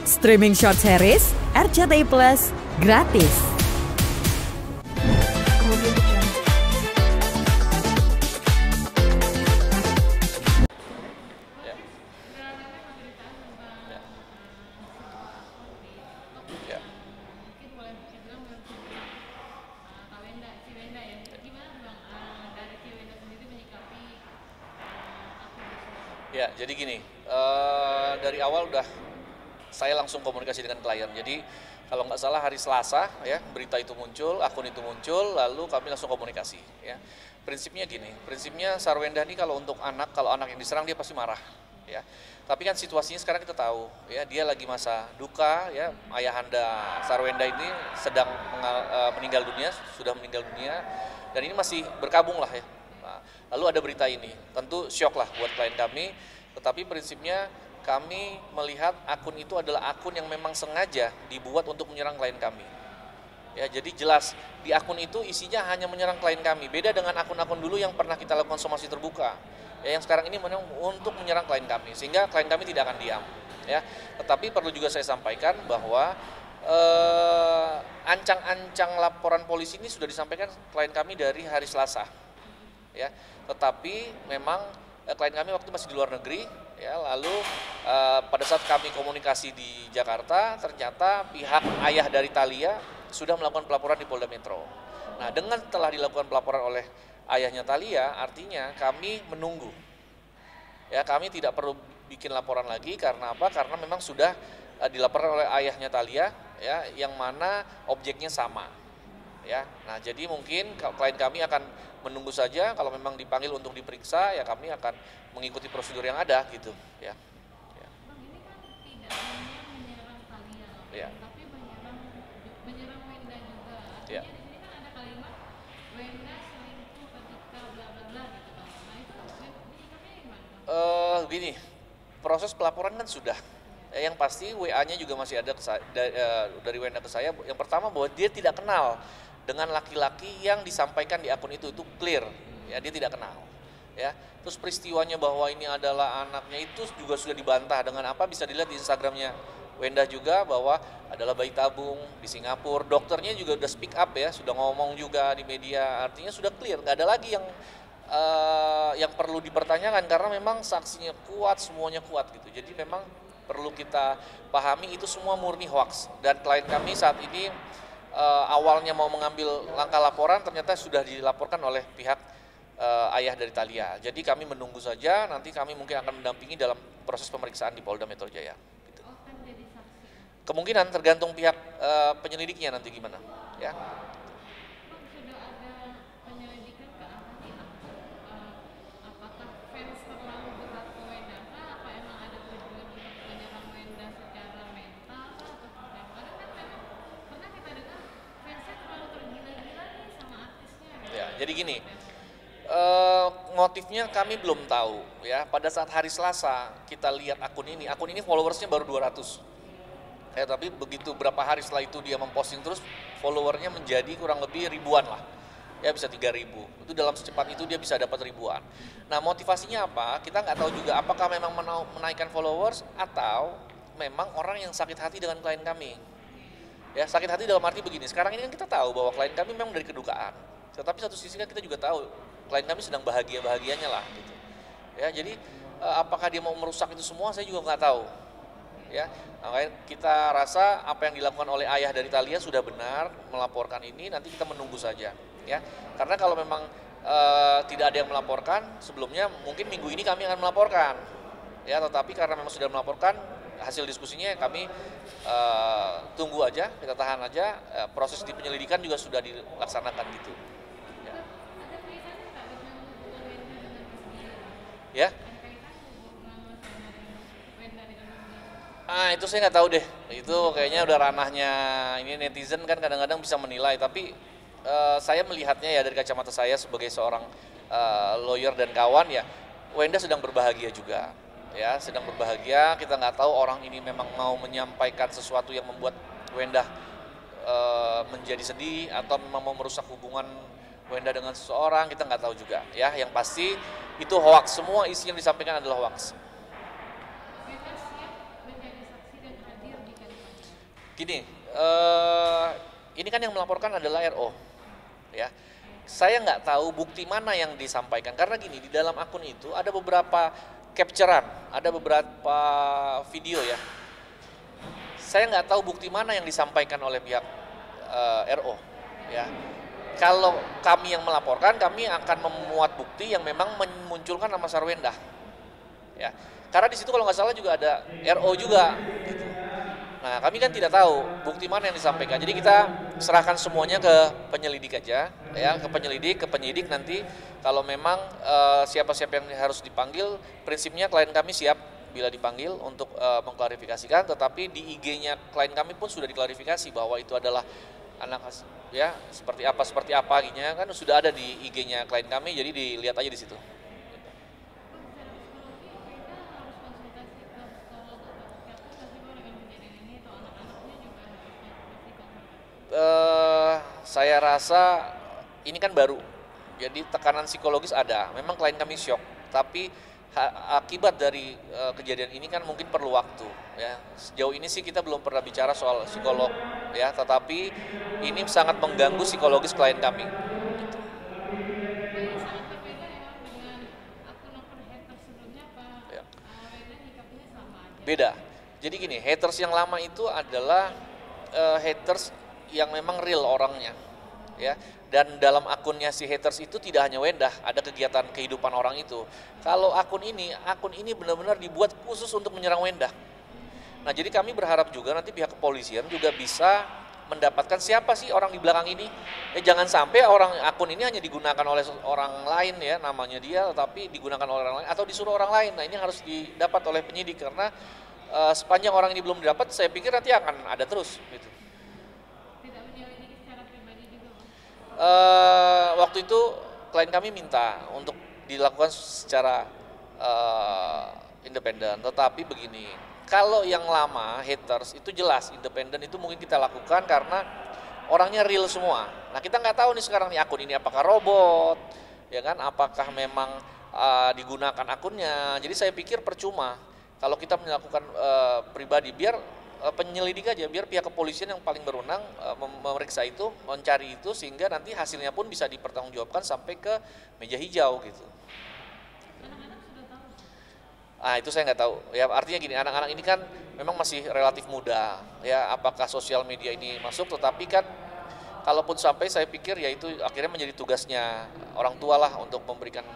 Streaming short series RCTI Plus gratis. Ya, jadi gini, dari awal udah saya langsung komunikasi dengan klien. Jadi kalau nggak salah hari Selasa ya berita itu muncul, akun itu muncul, lalu kami langsung komunikasi. Ya, prinsipnya gini, prinsipnya Sarwenda ini kalau untuk anak, kalau anak yang diserang dia pasti marah. Ya, tapi kan situasinya sekarang kita tahu, ya dia lagi masa duka, ya ayahanda Sarwenda ini sedang meninggal dunia, sudah meninggal dunia, dan ini masih berkabung lah ya. Lalu ada berita ini, tentu syok lah buat klien kami, tetapi prinsipnya kami melihat akun itu adalah akun yang memang sengaja dibuat untuk menyerang klien kami. Ya, jadi jelas di akun itu isinya hanya menyerang klien kami, beda dengan akun-akun dulu yang pernah kita lakukan somasi terbuka. Ya, yang sekarang ini memang untuk menyerang klien kami, sehingga klien kami tidak akan diam. Ya, tetapi perlu juga saya sampaikan bahwa ancang-ancang laporan polisi ini sudah disampaikan klien kami dari hari Selasa. Ya, tetapi memang klien kami waktu masih di luar negeri, ya lalu pada saat kami komunikasi di Jakarta ternyata pihak ayah dari Thalia sudah melakukan pelaporan di Polda Metro. Nah, dengan telah dilakukan pelaporan oleh ayahnya Thalia, artinya kami menunggu. Ya, kami tidak perlu bikin laporan lagi karena apa? Karena memang sudah dilaporkan oleh ayahnya Thalia, ya, yang mana objeknya sama. Ya, nah jadi mungkin klien kami akan menunggu saja, kalau memang dipanggil untuk diperiksa ya kami akan mengikuti prosedur yang ada gitu ya. Bang, ini kan tidak hanya menyerang Thalia, Ya. tapi menyerang Wenda juga. Artinya Ya. di sini kan ada kalimat Wenda selingkuh ketika bla bla bla gitu Bang. Nah itu menyikapinya gimana? Gini, proses pelaporan kan sudah. Yang pasti WA-nya juga masih ada dari Wenda ke saya. Yang pertama bahwa dia tidak kenal dengan laki-laki yang disampaikan di akun itu clear, ya dia tidak kenal, ya. Terus peristiwanya bahwa ini adalah anaknya itu juga sudah dibantah dengan apa bisa dilihat di Instagramnya Wenda juga bahwa adalah bayi tabung di Singapura. Dokternya juga udah speak up ya, sudah ngomong juga di media, artinya sudah clear, nggak ada lagi yang perlu dipertanyakan karena memang saksinya kuat, semuanya kuat gitu. Jadi memang perlu kita pahami itu semua murni hoax dan klien kami saat ini awalnya mau mengambil langkah laporan ternyata sudah dilaporkan oleh pihak ayah dari Thalia. Jadi kami menunggu saja, nanti kami mungkin akan mendampingi dalam proses pemeriksaan di Polda Metro Jaya. Gitu. Oh, kan jadi saksi. Kemungkinan tergantung pihak penyelidiknya nanti gimana. Ya. Bang, sudah ada penyelidikan ke arah apakah fans terlalu berat ke Wenda kah? Apa emang ada tujuan untuk menyerang Wenda secara mental kah? Atau seperti apa? Karena kan memang pernah kita dengar fansnya terlalu tergila-gila nih sama artisnya. Ya, jadi gini, motifnya kami belum tahu ya. Pada saat hari Selasa kita lihat akun ini followersnya baru 200. Ya, tapi begitu berapa hari setelah itu dia memposting terus followernya menjadi kurang lebih ribuan lah. Ya bisa 3.000. Itu dalam secepat itu dia bisa dapat ribuan. Nah, motivasinya apa? Kita nggak tahu juga apakah memang menaikkan followers atau memang orang yang sakit hati dengan klien kami. Ya, sakit hati dalam arti begini. Sekarang ini kan kita tahu bahwa klien kami memang dari kedukaan. Tetapi satu sisi kan kita juga tahu klien kami sedang bahagia-bahagianya lah gitu. Ya, jadi apakah dia mau merusak itu semua saya juga nggak tahu. Ya, makanya kita rasa apa yang dilakukan oleh ayah dari Thalia sudah benar melaporkan ini, nanti kita menunggu saja. Ya, karena kalau memang tidak ada yang melaporkan sebelumnya, mungkin minggu ini kami akan melaporkan. Ya, tetapi karena memang sudah melaporkan, hasil diskusinya kami tunggu aja, kita tahan aja. Proses di penyelidikan juga sudah dilaksanakan gitu. Ya. Ada kaitannya nggak dengan hubungan Wenda dengan Mas Giri? Ya. Ada kaitan hubungan Mas Wenda dengan Mas Giri? Itu saya nggak tahu deh. Itu kayaknya udah ranahnya ini netizen kan kadang-kadang bisa menilai. Tapi saya melihatnya ya dari kacamata saya sebagai seorang lawyer dan kawan ya, Wenda sedang berbahagia juga. Ya, sedang berbahagia. Kita nggak tahu orang ini memang mau menyampaikan sesuatu yang membuat Wenda menjadi sedih atau memang mau merusak hubungan Wenda dengan seseorang. Kita nggak tahu juga. Ya, yang pasti itu hoax. Semua isi yang disampaikan adalah hoax. Wenda siap menjadi saksi dan hadir jika Gini, ini kan yang melaporkan adalah RO, ya. Saya nggak tahu bukti mana yang disampaikan karena gini, di dalam akun itu ada beberapa capturean, ada beberapa video ya. Saya nggak tahu bukti mana yang disampaikan oleh pihak RO, ya. Kalau kami yang melaporkan, kami akan memuat bukti yang memang memunculkan nama Sarwendah, ya. Karena di situ kalau nggak salah juga ada RO juga, gitu. Nah, kami kan tidak tahu bukti mana yang disampaikan. Jadi kita serahkan semuanya ke penyelidik aja, ya, ke penyidik nanti kalau memang siapa-siapa yang harus dipanggil, prinsipnya klien kami siap bila dipanggil untuk mengklarifikasikan, tetapi di IG-nya klien kami pun sudah diklarifikasi bahwa itu adalah anak ya seperti apa gitu kan sudah ada di IG-nya klien kami, jadi dilihat aja di situ. Saya rasa ini kan baru, jadi tekanan psikologis ada. Memang klien kami syok, tapi akibat dari kejadian ini kan mungkin perlu waktu. Ya, sejauh ini sih kita belum pernah bicara soal psikolog, ya. Tetapi ini sangat mengganggu psikologis klien kami. Gitu. Sangat berbeda ya dengan akun-akun haters sebelumnya, Pak. Ya. Nyikapnya sama aja. Beda. Jadi gini, haters yang lama itu adalah haters yang memang real orangnya, ya. Dan dalam akunnya si haters itu tidak hanya Wendah, ada kegiatan kehidupan orang itu. Kalau akun ini benar-benar dibuat khusus untuk menyerang Wendah. Nah, jadi kami berharap juga nanti pihak kepolisian juga bisa mendapatkan siapa sih orang di belakang ini. Jangan sampai akun ini hanya digunakan oleh orang lain ya, namanya dia, tapi digunakan oleh orang lain atau disuruh orang lain. Nah, ini harus didapat oleh penyidik karena sepanjang orang ini belum didapat, saya pikir nanti akan ada terus gitu. Waktu itu klien kami minta untuk dilakukan secara independen, tetapi begini, kalau yang lama haters itu jelas independen itu mungkin kita lakukan karena orangnya real semua. Nah, kita nggak tahu nih sekarang nih akun ini apakah robot, ya kan? Apakah memang digunakan akunnya? Jadi saya pikir percuma kalau kita melakukan pribadi, biar penyelidik aja, biar pihak kepolisian yang paling berwenang memeriksa itu, mencari itu, sehingga nanti hasilnya pun bisa dipertanggungjawabkan sampai ke meja hijau gitu. Anak-anak sudah tahu? Itu saya nggak tahu. Ya, artinya gini, anak-anak ini kan memang masih relatif muda. Ya, apakah sosial media ini masuk? Tetapi kan, kalaupun sampai, saya pikir ya itu akhirnya menjadi tugasnya orang tua lah untuk memberikan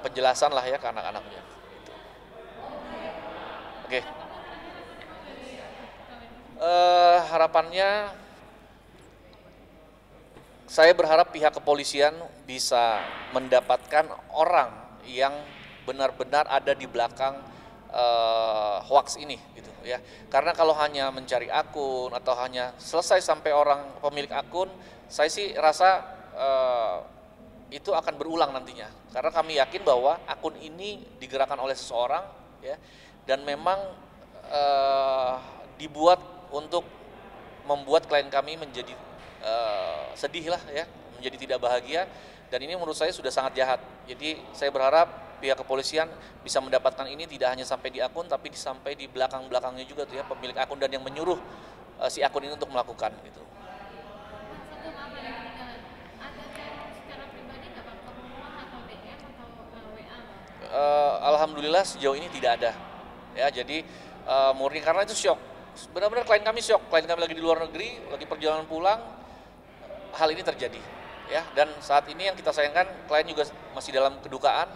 penjelasan lah ya ke anak-anaknya. Gitu. Oke. Harapannya saya berharap pihak kepolisian bisa mendapatkan orang yang benar-benar ada di belakang hoax ini gitu ya. Karena kalau hanya mencari akun atau hanya selesai sampai orang pemilik akun, saya sih rasa itu akan berulang nantinya. Karena kami yakin bahwa akun ini digerakkan oleh seseorang ya, dan memang dibuat untuk membuat klien kami menjadi sedih lah ya, menjadi tidak bahagia, dan ini menurut saya sudah sangat jahat. Jadi saya berharap pihak kepolisian bisa mendapatkan ini tidak hanya sampai di akun, tapi sampai di belakang-belakangnya juga tuh ya, pemilik akun dan yang menyuruh si akun ini untuk melakukan gitu. Sebelum apa yang ketinggalan, ada cara secara pribadi nggak Pak, ke rumah atau DM atau WA Pak? Alhamdulillah sejauh ini tidak ada ya, jadi murni karena itu syok. Benar-benar klien kami syok, klien kami lagi di luar negeri, lagi perjalanan pulang, hal ini terjadi ya. Dan saat ini yang kita sayangkan, klien juga masih dalam kedukaan,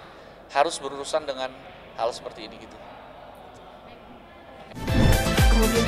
harus berurusan dengan hal seperti ini gitu. Kemudian